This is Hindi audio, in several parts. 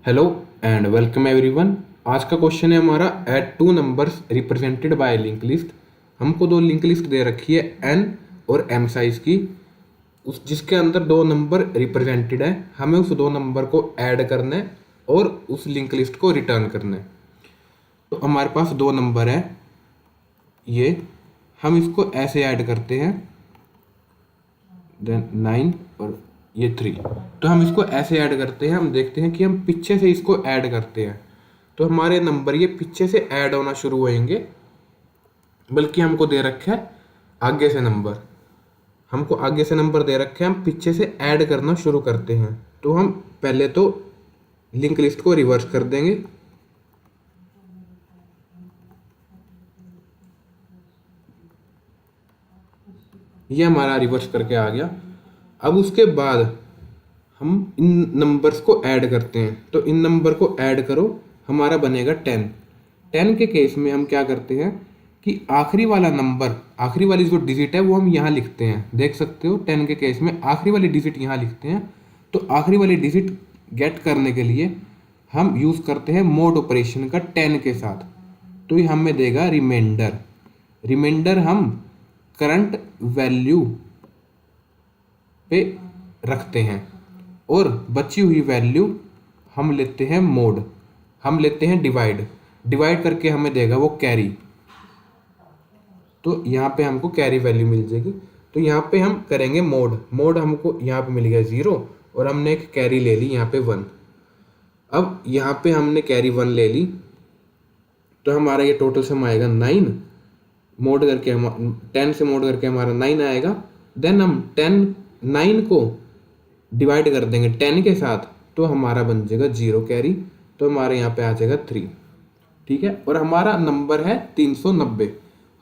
Hello and welcome everyone. आज का क्वेश्चन है हमारा at two numbers represented by link list. हमको दो लिंक लिस्ट दे रखी है एन और एम साइज की, उस जिसके अंदर दो नंबर रिप्रेजेंटेड है। हमें उस दो नंबर को ऐड करना है और उस लिंक लिस्ट को रिटर्न करना है। तो हमारे पास दो नंबर है, ये हम इसको ऐसे ऐड करते हैं, देन 9 और ये 3। तो हम इसको ऐसे ऐड करते हैं, हम देखते हैं कि हम पीछे से इसको ऐड करते हैं तो हमारे नंबर ये पीछे से ऐड होना शुरू होएंगे, बल्कि हमको दे रखा है आगे से नंबर। हमको आगे से नंबर दे रखे हैं, हम पीछे से ऐड करना शुरू करते हैं। तो हम पहले तो लिंक लिस्ट को रिवर्स कर देंगे। ये हमारा रिवर्स करके आ गया। अब उसके बाद हम इन नंबर्स को ऐड करते हैं। तो इन नंबर को ऐड करो, हमारा बनेगा 10। 10 के केस में हम क्या करते हैं कि आखिरी वाला नंबर, आखिरी वाली जो डिजिट है वो हम यहाँ लिखते हैं। देख सकते हो 10 के केस में आखिरी वाली डिजिट यहाँ लिखते हैं। तो आखिरी वाली डिजिट गेट करने के लिए हम यूज़ करते हैं मोड ऑपरेशन का 10 के साथ। तो ये हमें देगा रिमाइंडर। रिमाइंडर हम करंट वैल्यू पे रखते हैं और बची हुई वैल्यू हम लेते हैं मोड, हम लेते हैं डिवाइड। डिवाइड करके हमें देगा वो कैरी। तो यहाँ पे हमको कैरी वैल्यू मिल जाएगी। तो यहाँ पे हम करेंगे मोड। मोड हमको यहाँ पे मिल गया 0 और हमने एक कैरी ले ली यहाँ पे 1। अब यहाँ पे हमने कैरी 1 ले ली तो हमारा ये टोटल सम आएगा 9। मोड करके हम 10 से मोड करके हमारा 9 आएगा। देन हम 9 को डिवाइड कर देंगे 10 के साथ, तो हमारा बन जाएगा 0 कैरी। तो हमारे यहाँ पे आ जाएगा 3। ठीक है, और हमारा नंबर है 390।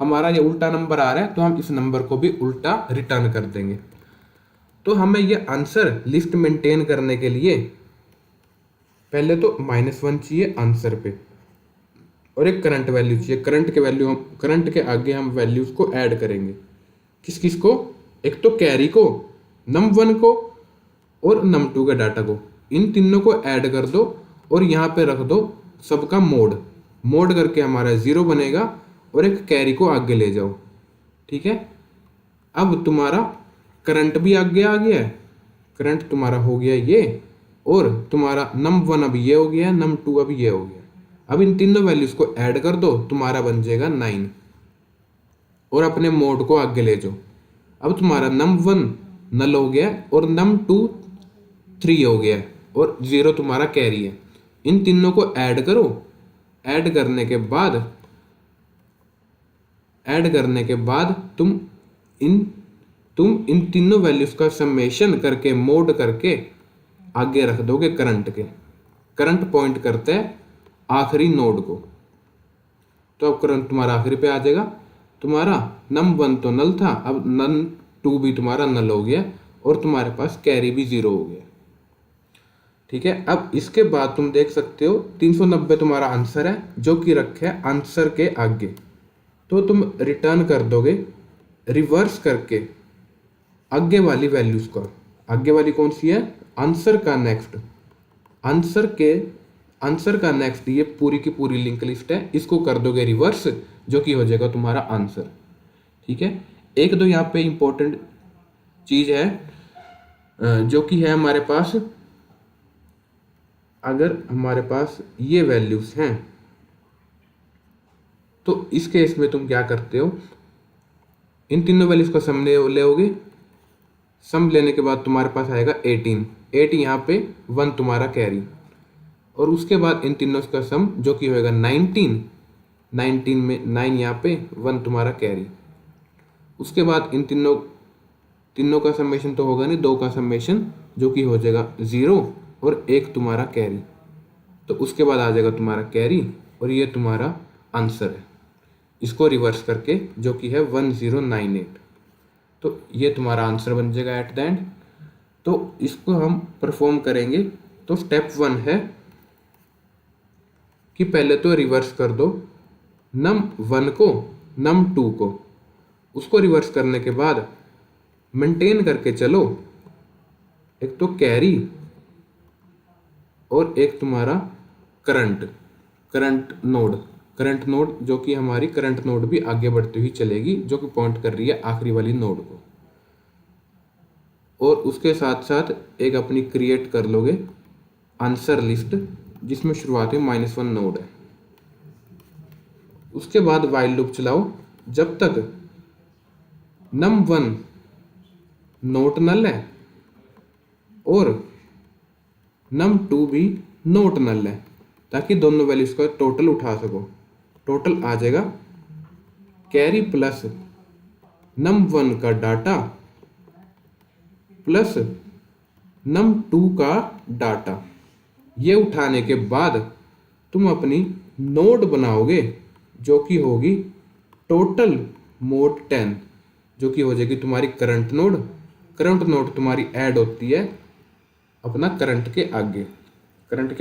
हमारा ये उल्टा नंबर आ रहा है तो हम इस नंबर को भी उल्टा रिटर्न कर देंगे। तो हमें ये आंसर लिस्ट मेंटेन करने के लिए पहले तो -1 चाहिए आंसर पे और एक करंट वैल्यू चाहिए। करंट के वैल्यू, हम करंट के आगे हम वैल्यूज को ऐड करेंगे। किस किस को? एक तो कैरी को, num1 को और num2 के डाटा को। इन तीनों को ऐड कर दो और यहाँ पे रख दो सबका मोड। मोड करके हमारा 0 बनेगा और एक कैरी को आगे ले जाओ। ठीक है, अब तुम्हारा करंट भी आगे आ गया है। करंट तुम्हारा हो गया ये, और तुम्हारा num1 अब ये हो गया, num2 अब ये हो गया। अब इन तीनों वैल्यूज को ऐड कर दो, तुम्हारा बन जाएगा 9 और अपने मोड को आगे ले जाओ। अब तुम्हारा num1 नल हो गया और num2 3 हो गया और 0 तुम्हारा कैरी है। इन तीनों को ऐड करो। ऐड करने के बाद तुम इन तीनों वैल्यूज का समेशन करके मोड करके आगे रख दोगे करंट के। करंट पॉइंट करता है आखिरी नोड को। तो अब करंट तुम्हारा आखिरी पे आ जाएगा। तुम्हारा num1 तो नल था, अब num2 भी तुम्हारा नल हो गया और तुम्हारे पास कैरी भी 0 हो गया। ठीक है, अब इसके बाद तुम देख सकते हो 390 तुम्हारा आंसर है, जो कि रखा है आंसर के आगे। तो तुम रिटर्न कर दोगे रिवर्स करके आगे वाली वैल्यूज का। आगे वाली कौन सी है? आंसर का नेक्स्ट। आंसर का नेक्स्ट ये पूरी की पूरी लिंक लिस्ट है, इसको कर दोगे रिवर्स, जो कि हो जाएगा तुम्हारा आंसर। ठीक है, एक दो यहाँ पे इंपॉर्टेंट चीज है जो कि है हमारे पास। अगर हमारे पास ये वैल्यूज हैं तो इस केस में तुम क्या करते हो, इन तीनों वैल्यूज का सम लोगे। सम लेने के बाद तुम्हारे पास आएगा 18। 8 यहाँ पे 1 तुम्हारा कैरी, और उसके बाद इन तीनों का सम जो कि होएगा 19। 19 में 9 यहाँ पे 1 तुम्हारा कैरी। उसके बाद इन तीनों का समेशन तो होगा नहीं, 2 का समेशन जो कि हो जाएगा 0 और 1 तुम्हारा कैरी। तो उसके बाद आ जाएगा तुम्हारा कैरी और ये तुम्हारा आंसर है। इसको रिवर्स करके जो कि है 1098। तो ये तुम्हारा आंसर बन जाएगा एट द एंड। तो इसको हम परफॉर्म करेंगे। तो स्टेप 1 है कि पहले तो रिवर्स कर दो num1 को, num2 को। उसको रिवर्स करने के बाद मेंटेन करके चलो, एक तो कैरी और एक तुम्हारा करंट नोड जो कि हमारी करंट नोड भी आगे बढ़ती हुई चलेगी, जो कि पॉइंट कर रही है आखिरी वाली नोड को। और उसके साथ साथ एक अपनी क्रिएट कर लोगे आंसर लिस्ट, जिसमें शुरुआत में -1 नोड है। उसके बाद वाइल लूप चलाओ जब तक num1 नोट नल है और num2 भी नोट नल है, ताकि दोनों वैल्यूज का टोटल उठा सको। टोटल आ जाएगा कैरी प्लस num1 का डाटा प्लस num2 का डाटा। ये उठाने के बाद तुम अपनी नोड बनाओगे जो कि होगी टोटल मोड 10, जो कि हो जाएगी तुम्हारी करंट नोड तुम्हारी ऐड होती है अपना करंट के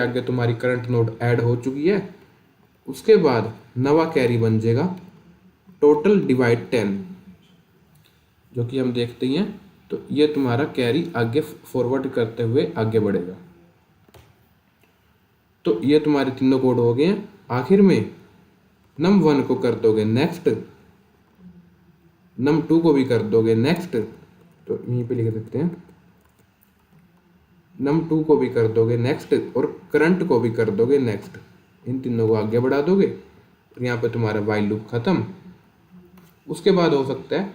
आगे तुम्हारी करंट नोड ऐड हो चुकी है। उसके बाद नवा कैरी बन जाएगा टोटल डिवाइड 10, जो कि हम देखते ही हैं। तो ये तुम्हारा कैरी आगे फॉरवर्ड करते हुए आगे बढ़ेगा। तो ये तुम्हारे तीनों कोड हो गए हैं। आखिर में num1 को कर दोगे नेक्स्ट, num2 को भी कर दोगे नेक्स्ट, तो यहीं पे लिख देते हैं num2 को भी कर दोगे नेक्स्ट और करंट को भी कर दोगे नेक्स्ट। इन तीनों को आगे बढ़ा दोगे और यहाँ पे तुम्हारा वाइल लूप खत्म। उसके बाद हो सकता है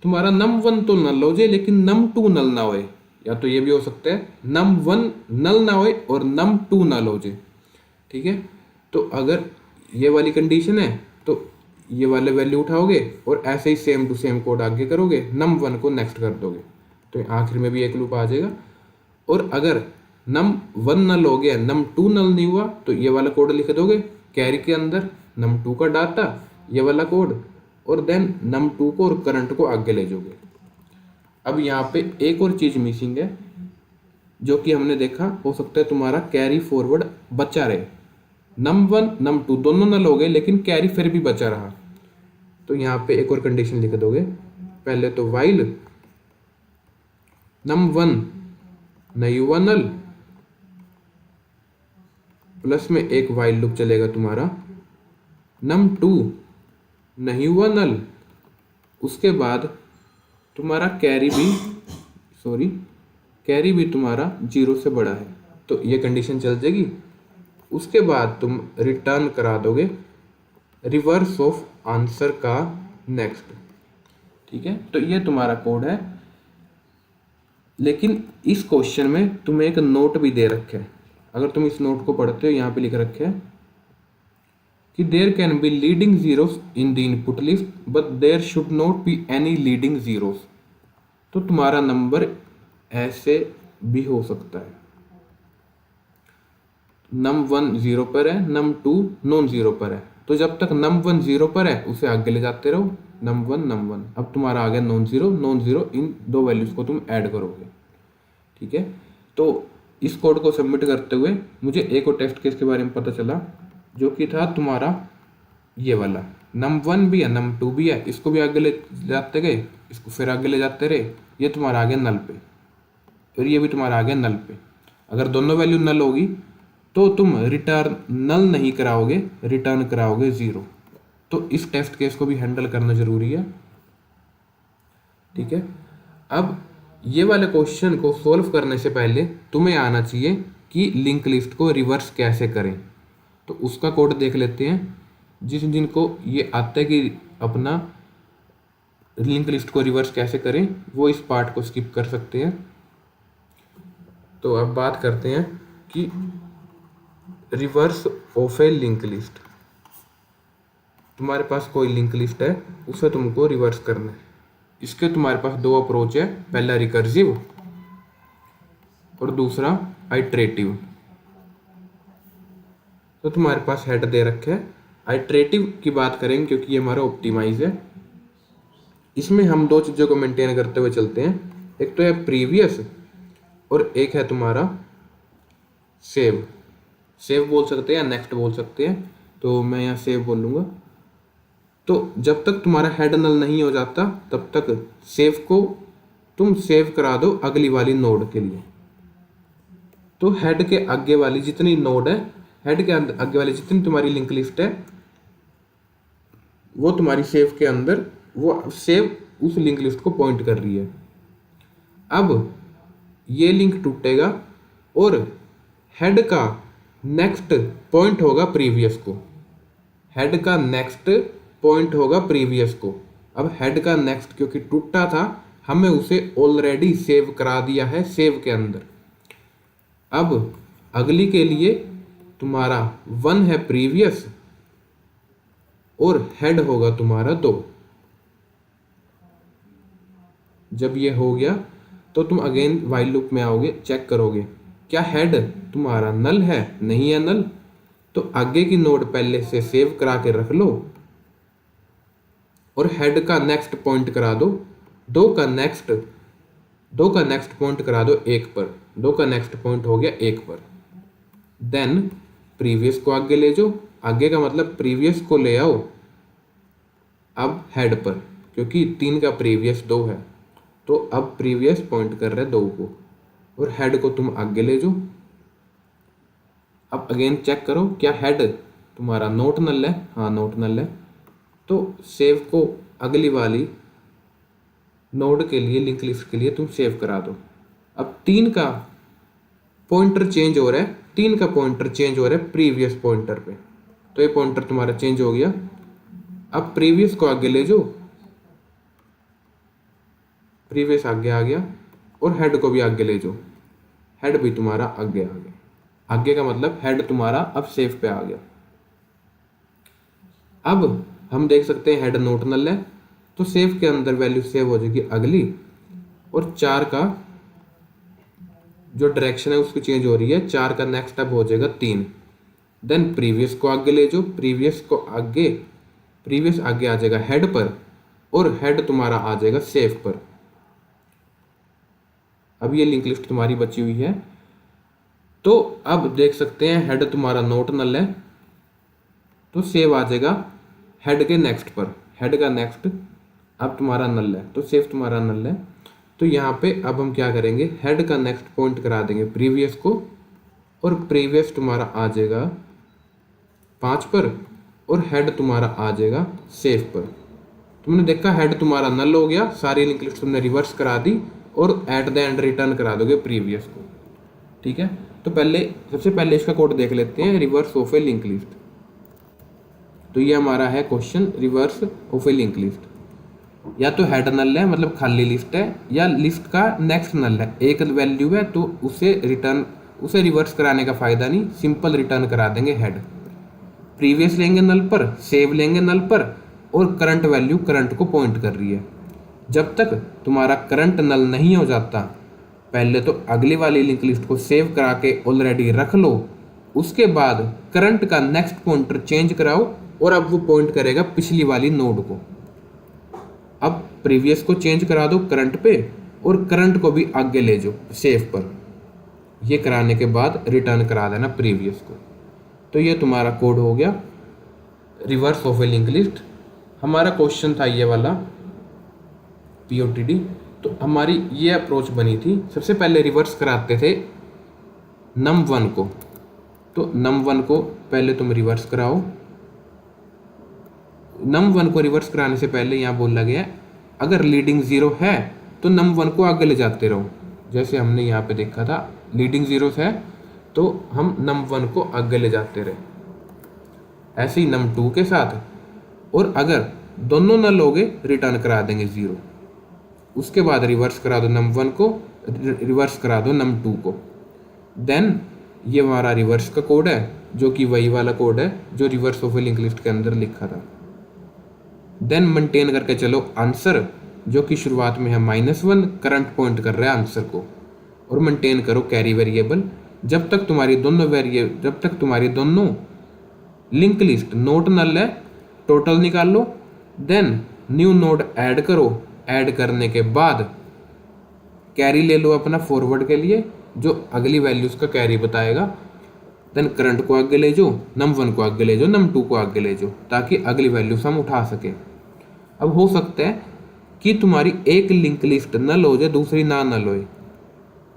तुम्हारा num1 तो नल हो जाए लेकिन num2 नल ना होए, या तो ये भी हो सकता है num1 नल ना होए और num2 नल हो जाए। ठीक है, तो अगर ये वाली कंडीशन है तो ये वाले वैल्यू उठाओगे और ऐसे ही सेम टू सेम कोड आगे करोगे, num1 को नेक्स्ट कर दोगे तो आखिर में भी एक लूप आ जाएगा। और अगर num1 नल हो गया num2 नल नहीं हुआ तो ये वाला कोड लिख दोगे कैरी के अंदर, num2 का डाटा, ये वाला कोड, और देन num2 को और करंट को आगे ले जाओगे। अब यहाँ पे एक और चीज़ मिसिंग है जो कि हमने देखा, हो सकता है तुम्हारा कैरी फॉरवर्ड बचा रहे, num1 num2 दोनों नल हो गए लेकिन कैरी फिर भी बचा रहा। तो यहाँ पे एक और कंडीशन लिख दोगे, पहले तो वाइल num1 नहीं हुआ नल, प्लस में एक वाइल लूप चलेगा तुम्हारा num2 नहीं हुआ नल, उसके बाद तुम्हारा कैरी भी तुम्हारा 0 से बड़ा है, तो ये कंडीशन चल जाएगी। उसके बाद तुम रिटर्न करा दोगे रिवर्स ऑफ आंसर का नेक्स्ट। ठीक है, तो ये तुम्हारा कोड है। लेकिन इस क्वेश्चन में तुम्हें एक नोट भी दे रखे है। अगर तुम इस नोट को पढ़ते हो, यहाँ पे लिख रखे है कि there can be leading zeros in the input list but there should not be any leading zeros. तो तुम्हारा नंबर ऐसे भी हो सकता है, num1 0 पर है, num2 नॉन जीरो पर है, तो जब तक num1 0 पर है उसे आगे ले जाते रहो, num1। अब तुम्हारा आ गया नॉन जीरो, इन दो वैल्यूज को तुम ऐड करोगे। ठीक है, तो इस कोड को सबमिट करते हुए मुझे एक और टेस्ट केस के बारे में पता चला, जो कि था तुम्हारा ये वाला num1 भी है num2 भी है, इसको भी आगे ले जाते गए, इसको फिर आगे ले जाते रहे, ये तुम्हारा आ गया नल पे और ये भी तुम्हारा आ गया नल पे। अगर दोनों वैल्यू नल होगी तो तुम रिटर्न नल नहीं कराओगे, रिटर्न कराओगे 0। तो इस टेस्ट केस को भी हैंडल करना जरूरी है। ठीक है, अब ये वाले क्वेश्चन को सॉल्व करने से पहले तुम्हें आना चाहिए कि लिंक लिस्ट को रिवर्स कैसे करें। तो उसका कोड देख लेते हैं। जिनको ये आता है कि अपना लिंक लिस्ट को रिवर्स कैसे करें, वो इस पार्ट को स्किप कर सकते हैं। तो अब बात करते हैं कि reverse of A link list. तुम्हारे पास कोई लिंक लिस्ट है, उसे तुमको रिवर्स करना है। इसके तुम्हारे पास दो अप्रोच है, पहला रिकर्सिव और दूसरा आइट्रेटिव। तो तुम्हारे पास हेड दे रखे है। आइट्रेटिव की बात करेंगे क्योंकि ये हमारा ऑप्टिमाइज है। इसमें हम दो चीज़ों को मेंटेन करते हुए चलते हैं, एक तो है प्रीवियस और एक है तुम्हारा सेव बोल सकते हैं या नेक्स्ट बोल सकते हैं। तो मैं यहाँ सेव बोलूँगा। तो जब तक तुम्हारा हेड नल नहीं हो जाता तब तक सेव को तुम सेव करा दो अगली वाली नोड के लिए। तो हेड के आगे वाली जितनी नोड है, हेड के आगे वाली जितनी तुम्हारी लिंक लिस्ट है, वो तुम्हारी सेव के अंदर, वो सेव उस लिंक लिस्ट को पॉइंट कर रही है। अब ये लिंक टूटेगा और हेड का नेक्स्ट पॉइंट होगा प्रीवियस को, हेड का नेक्स्ट पॉइंट होगा प्रीवियस को। अब हेड का नेक्स्ट क्योंकि टूटा था, हमें उसे ऑलरेडी सेव करा दिया है सेव के अंदर। अब अगली के लिए तुम्हारा 1 है प्रीवियस और हेड होगा तुम्हारा 2। जब ये हो गया तो तुम अगेन व्हाइल लूप में आओगे, चेक करोगे क्या हेड तुम्हारा नल है, नहीं है नल, तो आगे की नोड पहले से सेव करा के रख लो और हेड का नेक्स्ट पॉइंट करा दो, 2 का नेक्स्ट पॉइंट करा दो 1 पर, 2 का नेक्स्ट पॉइंट हो गया 1 पर। देन प्रीवियस को आगे ले जाओ, आगे का मतलब प्रीवियस को ले आओ अब हेड पर, क्योंकि 3 का प्रीवियस 2 है, तो अब प्रीवियस पॉइंट कर रहे 2 को और हेड को तुम आगे ले जाओ। अब अगेन चेक करो क्या हेड तुम्हारा नोट नल है, हाँ नोट नल है, तो सेव को अगली वाली नोड के लिए, लिंक लिस्ट के लिए तुम सेव करा दो। अब 3 का पॉइंटर चेंज हो रहा है, 3 का पॉइंटर चेंज हो रहा है प्रीवियस पॉइंटर पे, तो ये पॉइंटर तुम्हारा चेंज हो गया। अब प्रीवियस को आगे ले जाओ, प्रीवियस आगे आ गया और हेड को भी आगे ले जाओ, हेड भी तुम्हारा आगे आ गया। आगे का मतलब हेड तुम्हारा अब सेव पे आ गया। अब हम देख सकते हैं हेड नोट नल है, तो सेव के अंदर वैल्यू सेव हो जाएगी अगली, और 4 का जो डायरेक्शन है उसकी चेंज हो रही है, 4 का नेक्स्ट अब हो जाएगा 3। देन प्रीवियस को आगे ले जाओ, प्रीवियस आगे आ जाएगा हेड पर और हेड तुम्हारा आ जाएगा सेव पर। अब ये लिंक लिस्ट तुम्हारी बची हुई है, तो अब देख सकते हैं हेड तुम्हारा नोट नल है, तो सेव आ जाएगा हेड के नेक्स्ट पर, हेड का नेक्स्ट अब तुम्हारा नल है, तो सेव तुम्हारा नल है। तो यहाँ पे अब हम क्या करेंगे, हेड का नेक्स्ट पॉइंट करा देंगे प्रीवियस को और प्रीवियस तुम्हारा आ जाएगा 5 पर और हेड तुम्हारा आ जाएगा सेव पर। तुमने देखा हेड तुम्हारा नल हो गया, सारी लिंक लिस्ट तुमने रिवर्स करा दी और एट द एंड रिटर्न करा दोगे प्रीवियस को। ठीक है, तो सबसे पहले इसका कोड देख लेते हैं, reverse of A link list. तो ये हमारा है question, reverse of A link list. या तो हेड नल है मतलब खाली लिस्ट है, या लिस्ट का नेक्स्ट नल है, एक वैल्यू है तो उसे रिवर्स कराने का फायदा नहीं, सिंपल रिटर्न करा देंगे हेड। प्रीवियस लेंगे नल पर, सेव लेंगे नल पर, और करंट वैल्यू करंट को पॉइंट कर रही है। जब तक तुम्हारा करंट नल नहीं हो जाता, पहले तो अगली वाली लिंक लिस्ट को सेव करा के ऑलरेडी रख लो, उसके बाद करंट का नेक्स्ट पॉइंटर चेंज कराओ और अब वो पॉइंट करेगा पिछली वाली नोड को। अब प्रीवियस को चेंज करा दो करंट पे और करंट को भी आगे ले जाओ सेव पर। ये कराने के बाद रिटर्न करा देना प्रीवियस को। तो ये तुम्हारा कोड हो गया reverse of A link list. हमारा क्वेश्चन था ये वाला POTD। तो हमारी ये अप्रोच बनी थी, सबसे पहले रिवर्स कराते थे num1 को। तो num1 को पहले तुम रिवर्स कराओ। num1 को रिवर्स कराने से पहले यहाँ बोला गया अगर लीडिंग 0 है तो num1 को आगे ले जाते रहो। जैसे हमने यहाँ पे देखा था लीडिंग 0 है तो हम num1 को आगे ले जाते रहे। ऐसे ही num2 के साथ, और अगर दोनों नल हो गए रिटर्न करा देंगे 0। उसके बाद रिवर्स करा दो num1 को, रिवर्स करा दो num2 को। देन ये हमारा रिवर्स का कोड है, जो कि वही वाला कोड है जो reverse of A link list के अंदर लिखा था। देन मेंटेन करके चलो आंसर, जो कि शुरुआत में है -1, करंट पॉइंट कर रहा है आंसर को, और मेंटेन करो कैरी वेरिएबल जब तक तुम्हारी दोनों लिंक लिस्ट नोट नल है, टोटल निकाल लो। देन न्यू नोड ऐड करो, ऐड करने के बाद कैरी ले लो अपना फॉरवर्ड के लिए, जो अगली वैल्यूज का कैरी बताएगा। देन करंट को आगे ले जाओ, num1 को आगे ले जाओ, num2 को आगे ले जाओ, ताकि अगली वैल्यूज हम उठा सके। अब हो सकता है कि तुम्हारी एक लिंक लिस्ट नल हो जाए, दूसरी ना नल होए,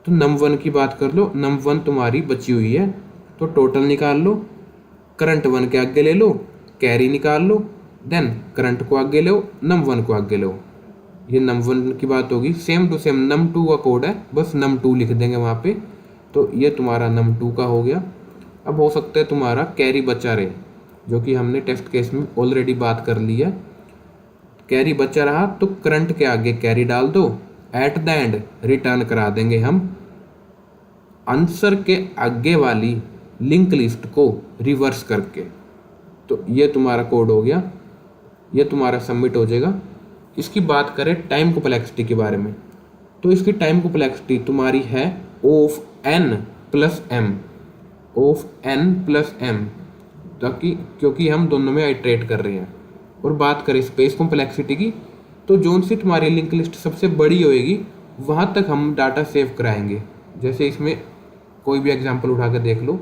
तो num1 की बात कर लो, num1 तुम्हारी बची हुई है, तो टोटल निकाल लो, करंट 1 के आगे ले लो, कैरी निकाल लो, देन करंट को आगे लो, num1 को आगे लो। ये num1 की बात होगी। सेम टू सेम num2 का कोड है, बस num2 लिख देंगे वहाँ पे। तो ये तुम्हारा num2 का हो गया। अब हो सकता है तुम्हारा कैरी बचा रहे, जो कि हमने टेस्ट केस में ऑलरेडी बात कर ली है। कैरी बचा रहा तो करंट के आगे कैरी डाल दो, एट द एंड रिटर्न करा देंगे हम आंसर के आगे वाली लिंक लिस्ट को रिवर्स करके। तो ये तुम्हारा कोड हो गया, ये तुम्हारा सबमिट हो जाएगा। इसकी बात करें टाइम कॉम्प्लेक्सिटी के बारे में, तो इसकी टाइम कॉम्प्लेक्सिटी तुम्हारी है of n plus m, of n plus m, ताकि क्योंकि हम दोनों में आइट्रेट कर रहे हैं। और बात करें स्पेस कॉम्प्लेक्सिटी की, तो जोन सी तुम्हारी लिंक लिस्ट सबसे बड़ी होएगी वहाँ तक हम डाटा सेव कराएंगे। जैसे इसमें कोई भी एग्जांपल उठा के देख लो,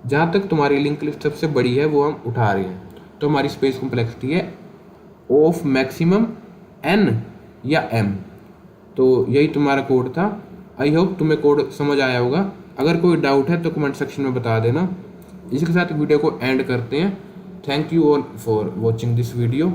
जहाँ तक तुम्हारी लिंक लिस्ट सबसे बड़ी है वो हम उठा रहे हैं, तो हमारी स्पेस कॉम्प्लेक्सिटी है ऑफ मैक्सिमम n या m। तो यही तुम्हारा कोड था। आई होप तुम्हें कोड समझ आया होगा। अगर कोई डाउट है तो कमेंट सेक्शन में बता देना। इसके साथ वीडियो को एंड करते हैं। Thank you all for watching this video.